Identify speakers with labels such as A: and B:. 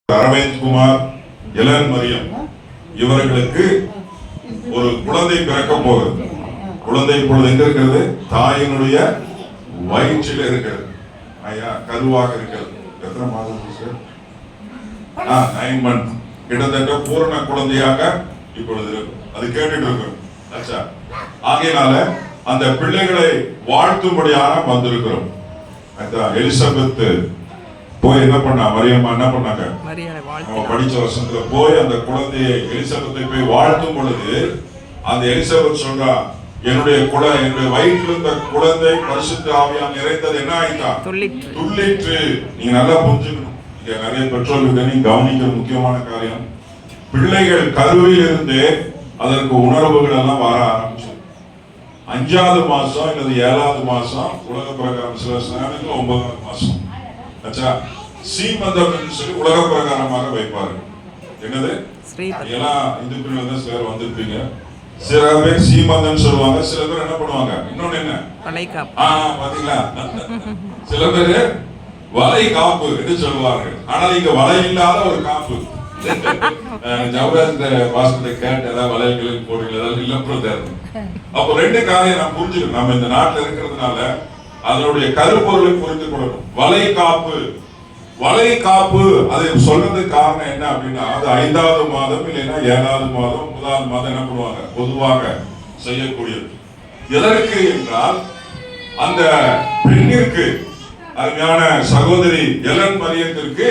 A: Aravind Kumar, Elon Mariam இவர்களுக்கு ஒரு குழந்தை பிறக்க போகிறது. குழந்தை இப்பொழுது எங்க இருக்கிறது? தாயினுடைய வயிற்றில் இருக்கிறது. ஐயா, கருவாக இருக்கிறது. எத்தனை மாதம்? 9 months. கிட்டத்தட்ட பூரண குழந்தையாக இப்பொழுது இருக்கும். அது கேட்டுட்டு இருக்கிறோம். அச்சா, ஆகையினால அந்த பிள்ளைகளை வாழ்த்தும்படியாக வந்திருக்கிறோம். எலிசபெத் போய் என்ன பண்ணா? மரியம்மா என்ன பண்ணாங்க? படிச்ச வருஷத்துல போய் அந்த குழந்தையை எலிசபெத்தை போய் வாழ்த்தும் பொழுது அந்த எலிசபெத் சொல்றா, என்னுடைய வயிற்றில் இருந்த குழந்தை பரிசுத்த ஆவியால் நிறைந்தது என்ன ஆயிட்டா? துள்ளிற்று. நீங்க நல்லா புரிஞ்சுக்கணும். இங்க நிறைய பெற்றோர்களுக்கு நீங்க கவனிக்கிற முக்கியமான காரியம், பிள்ளைகள் கருவில் இருந்து அதற்கு உணர்வுகள் எல்லாம் வர ஆரம்பிச்சு 5வது மாசம் அல்லது 7வது மாசம், உலக பிரகாரம் சில சமயத்துல 9வது மாசம் சீமந்தம் என்று சொல்லி உலக பிரகாரமாக வைப்பார்கள். என்னது? எல்லாம் இந்துக்கள் வந்து சிலர் வந்திருப்பீங்க. சில பேர் சீமந்தம் சொல்லுவாங்க, சில பேர் என்ன பண்ணுவாங்க, இன்னொன்னு என்ன பாத்தீங்களா, சில பேர் வலை காப்பு என்று சொல்லுவார்கள். ஆனால் இங்க வலை இல்லாத ஒரு காப்பு. ஜவஹர் பாஸ்கரை கேட்டு ஏதாவது வலைகளுக்கு போடுங்க, ஏதாவது இல்ல. அப்போ 2 காரியம் நான் புரிஞ்சுக்கணும். நம்ம இந்த நாட்டில் இருக்கிறதுனால அதனுடைய கருப்பொருளை புரிந்து கொள்ளணும். வலை காப்பு அதை சொல்றதுக்கு காரணம் என்ன அப்படின்னா, அது 5வது மாதம் இல்லைன்னா 7வது மாதம் 1வது மாதம் என்ன பண்ணுவாங்க, பொதுவாக செய்யக்கூடியது. எதற்கு என்றால் அந்த பெண்ணிற்கு, அருமையான சகோதரி எலன் மரியத்திற்கு